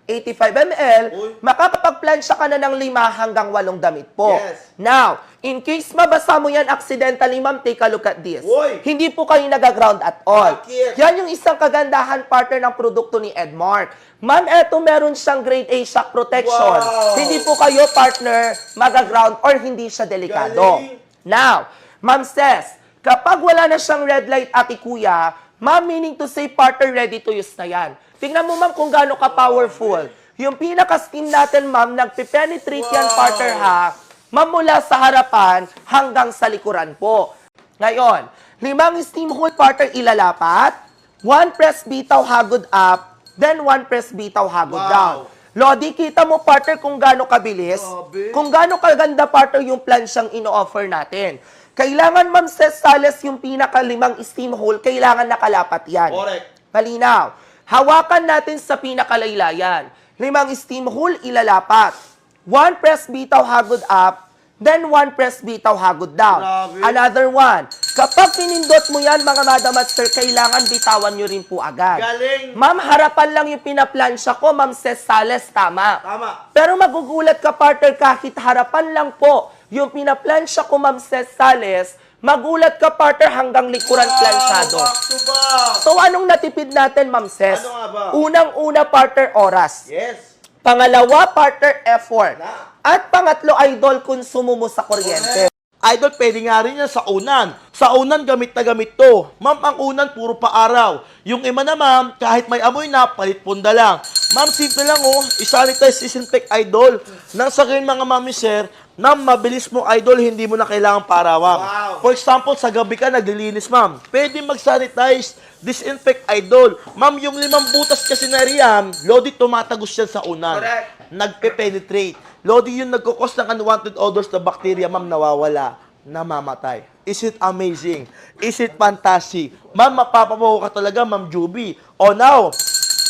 85 ml, makakapagplansya ka na ng 5 hanggang 8 damit po. Yes. Now, in case mabasa mo yan accidentally, ma'am, take a look at this. Uy. Hindi po kayo nag-ground at all. Bakit? Yan yung isang kagandahan, partner, ng produkto ni Edmark. Ma'am, eto meron siyang grade A shock protection. Wow. Hindi po kayo, partner, mag-ground or hindi siya delikado. Galing. Now, ma'am says, kapag wala na siyang red light, ate kuya, ma'am, meaning to say, partner, ready to use na yan. Tingnan mo, ma'am, kung gaano ka-powerful. Yung pinaka-steam natin, ma'am, nagpe-penetrate yan, partner, ha? Ma'am, mula sa harapan hanggang sa likuran po. Ngayon, 5 steam hole, partner, ilalapat. 1 press bitaw, hagod up. Then 1 press bitaw, hagod Wow. down. Lodi, kita mo, partner, kung gaano kabilis. Grabe. Kung gaano kaganda, partner, yung plansyang ino-offer natin. Kailangan, ma'am, Sales, yung pinaka-5 steam hole, kailangan nakalapat yan. Correct. Malinaw. Hawakan natin sa pinakalaylayan. 5 steam hole, ilalapat. 1 press bitaw, hagod up. Then 1 press bitaw, hagod down. Grabe. Another 1. Kapag pinindot mo yan, mga madam at sir, kailangan bitawan nyo rin po agad. Galing. Ma'am, harapan lang yung pinaplansya ko, ma'am Sales, tama. Tama. Pero magugulat ka, partner, kahit harapan lang po yung pinaplansya ko, ma'am Sales, magulat ka, partner, hanggang likuran plansyado. Back to back. So, anong natipid natin, ma'am Ses? Ano nga ba? Unang-una, partner, oras. Yes. Pangalawa, partner, effort. Na. At pangatlo, idol, konsumo mo sa kuryente. Idol, pwede nga rin yan sa unan. Sa unan, gamit na gamit to. Ma'am, ang unan, puro pa-araw. Yung ima na, ma'am, kahit may amoy na, palit punda lang. Ma'am, simple lang, oh. Isanitize, disinfect, idol. Nang sa ganyan, mga mami, sir, na mabilis mo, idol, hindi mo na kailangan parawang. Wow. For example, sa gabi ka, naglilinis, ma'am. Pwede mag-sanitize, disinfect, idol. Ma'am, yung 5 butas kasi na riyan, Lodi, tumatagos yan sa unan. Correct. Nagpe-penetrate. Lodi, yung nagkukos ng unwanted odors na bacteria, ma'am, nawawala, namamatay. Is it amazing? Is it fantastic? Ma'am, mapapabaho ka talaga, ma'am Juby. O now,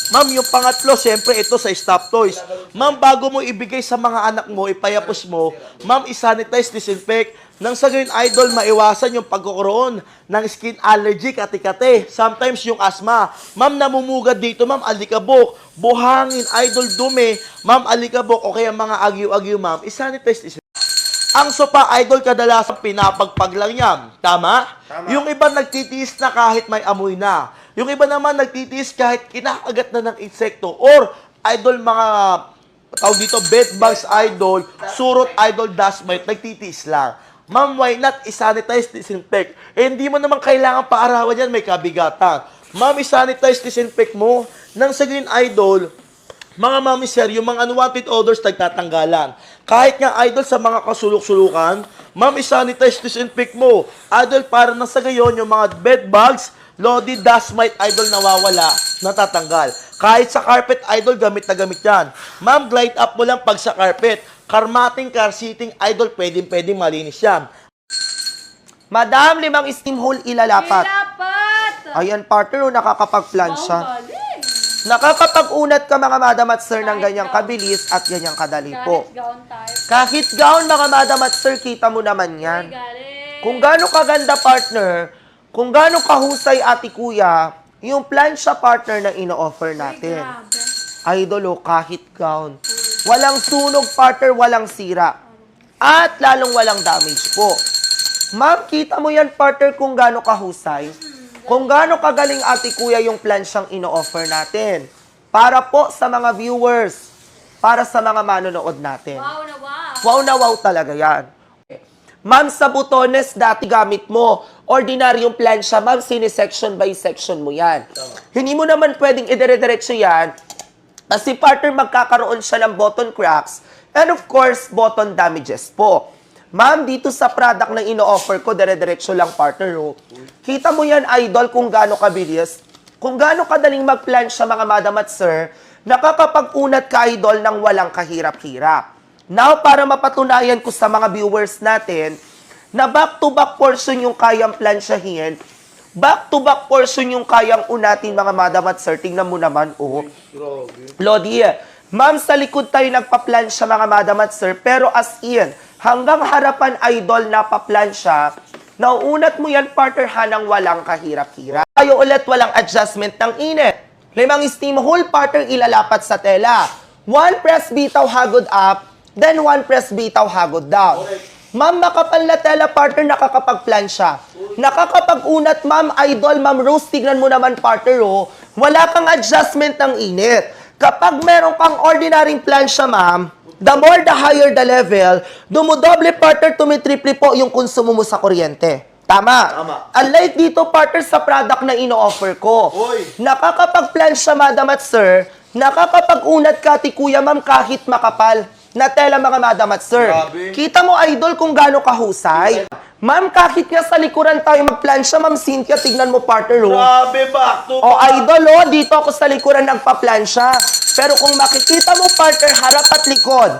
ma'am, yung pangatlo, siyempre, ito sa stop toys. Ma'am, bago mo ibigay sa mga anak mo, ipayapos mo, ma'am, isanitize, disinfect, nang sa gayon, idol, maiwasan yung pagkakaroon ng skin allergy, kati-kati. Sometimes yung asthma. Ma'am, namumugad dito, ma'am, alikabok, buhangin, idol, dumi, ma'am, alikabok, o kaya mga agyo-agyo, ma'am, isanitize, disinfect. Ang sopa, idol, kadalasan pinapagpag lang yan. Tama? Yung iba nagtitiis na kahit may amoy na. Yung iba naman nagtitiis kahit kinakagat na ng insekto. Or, idol, mga tawag dito, bed bugs, idol, surot, idol, dust mite, nagtitiis lang. Ma'am, why not isanitize, disinfect? Eh, hindi mo naman kailangan paarawan yan, may kabigatan. Ma'am, isanitize, disinfect mo. Nang sa green, idol, mga mami sir, yung mga unwanted odors nagtatanggalan. Kahit nga idol sa mga kasulok-sulukan, ma'am, isanitize, disinfect mo. Idol, para na sa gayon, yung mga bed bugs, Lodi, dust mite, idol, nawawala, natatanggal. Kahit sa carpet, idol, gamit na gamit yan. Ma'am, glide up mo lang pag sa carpet. Karmating, car seating, idol, pwedeng malinis yan. Madam, 5 steam hole, ilalapat. Ilapat! Ayan, partner, nakakapag-plansya. Wow, galing! Nakakapag-unat ka, mga madam at sir, ng Kahit ganyang gown. kabilis at ganyang kadali po. Kahit gown type. Kahit gown, mga madam at sir, kita mo naman Ay, yan. galing! Kung gaano kaganda, partner, kung gaano kahusay, ate kuya, yung plansya, partner, na ino-offer natin. Grabe. Idol, kahit gown. Walang sunog, partner, walang sira. At lalong walang damage po. Ma'am, kita mo yan, partner, kung gaano kahusay. Kung gaano kagaling, ate kuya, yung plansyang ino-offer natin. Para po sa mga viewers, para sa mga manonood natin. Wow na wow! Wow na wow talaga yan. Ma'am, sa butones, dati gamit mo. Ordinaryong plansya, ma'am, sine-section by section mo yan. Hindi mo naman pwedeng idire-diretso yan. Kasi partner, magkakaroon siya ng button cracks and of course, button damages po. Ma'am, dito sa product na ino-offer ko, dire-diretso lang, partner. Oh. Kita mo yan, idol, kung gaano kabilis. Kung gaano kadaling mag-plansya, mga madam at sir, nakakapag-unat ka, idol, ng walang kahirap-hirap. Now, para mapatunayan ko sa mga viewers natin na back-to-back portion yung kayang plansyahin, back-to-back portion yung kayang unatin, mga madam at sir. Tingnan mo naman, oh. Lodi, ma'am, sa likod tayo nagpa-plansya, mga madam at sir, pero as in, hanggang harapan, idol, napaplansya, nauunat mo yan, partner, hanang walang kahirap-hirap. Tayo ulit, walang adjustment ng init. 5 steam hole, partner, ilalapat sa tela. 1 press bitaw hagod up, then 1 press bitaw hagod down. Ma'am, makapal na tela partner, nakakapag-plan siya. Nakakapag-unat, ma'am, idol, ma'am Rose, tignan mo naman partner, oh. Wala kang adjustment ng init. Kapag meron kang ordinaryong plan siya, ma'am, the more the higher the level, dumudoble partner, tumitriple po yung konsumo mo sa kuryente. Tama. Tama. Unlike dito, partner, sa product na ino-offer ko. Oy. Nakakapag-plan siya, madam at sir, nakakapag-unat ka, ti kuya, ma'am, kahit makapal na tela, mga madam at sir. Grabe. Kita mo, idol, kung gaano kahusay. Ma'am, kahit nga sa likuran tayo mag-plan siya, ma'am Cynthia, tignan mo, partner, oh. Grabe, back to O, back. idol, oh, dito ako sa likuran nagpa-plan siya. Pero kung makikita mo, partner, harap at likod.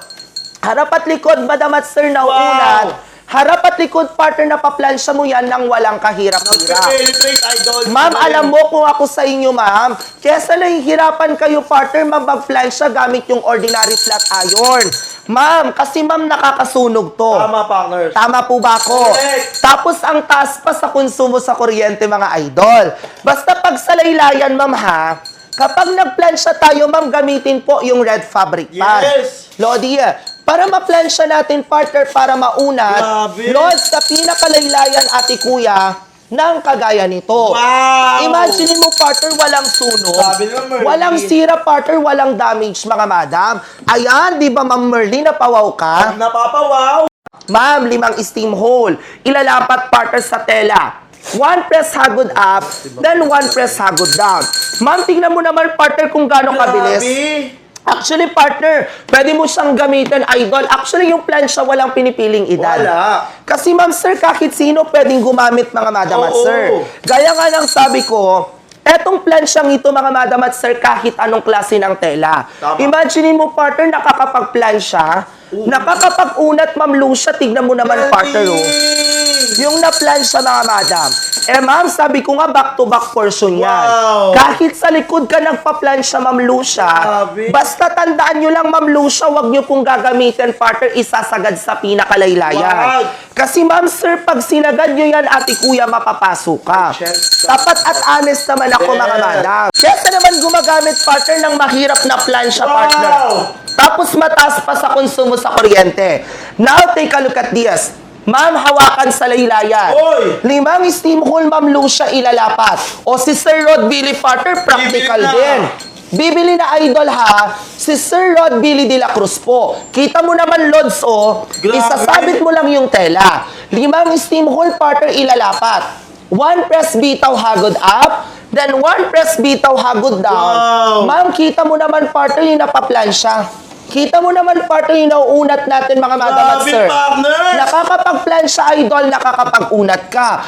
Harap at likod, madam at sir, nauunat. Harap at likod, partner, napaplansya mo yan nang walang kahirap-hirap. Nagpe-penetrate, idol. Ma'am, alam mo kung ako sa inyo, ma'am, kesa nahihirapan kayo, partner, mag-plansya gamit yung ordinary flat iron. Ma'am, kasi ma'am, nakakasunog to. Tama, partners. Tama po ba ako? Correct. Tapos ang taas pa sa konsumo sa kuryente, mga idol. Basta pag sa laylayan, ma'am, ha, kapag nagplansya tayo, ma'am, gamitin po yung red fabric pad. Yes. Lodi, para ma-plansya natin, partner, para maunat, Grabe. Lord, sa pinakalaylayan, ate kuya, ng kagaya nito. Wow! Imagine mo, partner, walang sunog. Sabi naman, Merly. Walang sira, partner, walang damage, mga madam. Ayan, di ba, Ma'am Merly, napawaw ka? Napapawaw. Ma'am, 5 steam hole. Ilalapat, partner, sa tela. 1 press hagod up, then 1 press hagod down. Ma'am, tingnan mo naman, partner, kung gaano kabilis. Grabe. Actually, partner, pwede mo siyang gamitin, idol. Actually, yung plansya, walang pinipiling edad. Wala. Kasi, ma'am, sir, kahit sino pwedeng gumamit, mga madam at Oo. sir. Gaya nga ng sabi ko, etong plansyang ito, mga madam at sir, kahit anong klase ng tela. Tama. Imagine mo, partner, nakakapag-plansya, nakakapag-unat, ma'am Lucia, tignan mo naman, partner, oh. Yung na-plan siya, mga madam. Eh, ma'am, sabi ko nga, back-to-back portion yan. Wow. Kahit sa likod ka nagpa-plan siya, ma'am Lucia, Grabe. basta tandaan nyo lang, ma'am Lucia, wag nyo pong gagamitin, partner, isasagad sa pinakalaylayan. Wag. Kasi, ma'am, sir, pag sinagad nyo yan, ate kuya, mapapasok ka. Tapat at honest naman ako, mga Yes. madam. Kesa naman gumagamit, partner, ng mahirap na plan siya, partner. Tapos mataas pa sa konsumo sa kuryente. Now, take a look at this. Ma'am, hawakan sa laylayan. Oy! 5 steam hole, ma'am Lucia, ilalapat. O si Sir Rod Billy Partner, practical Bibili na. din. Bibili na idol ha, si Sir Rod Billy de la Cruz po. Kita mo naman, Lods, oh, Grabe. isasabit mo lang yung tela. 5 steam hole, partner, ilalapat. 1 press bitaw hagod up, then 1 press bitaw hagod down. Wow. Ma'am, kita mo naman, partner, yung napaplan siya. Kita mo naman, partner, yung nauunat natin, mga madam at Grabe, sir. partner. Nakakapag-plan siya, idol, nakakapag-unat ka.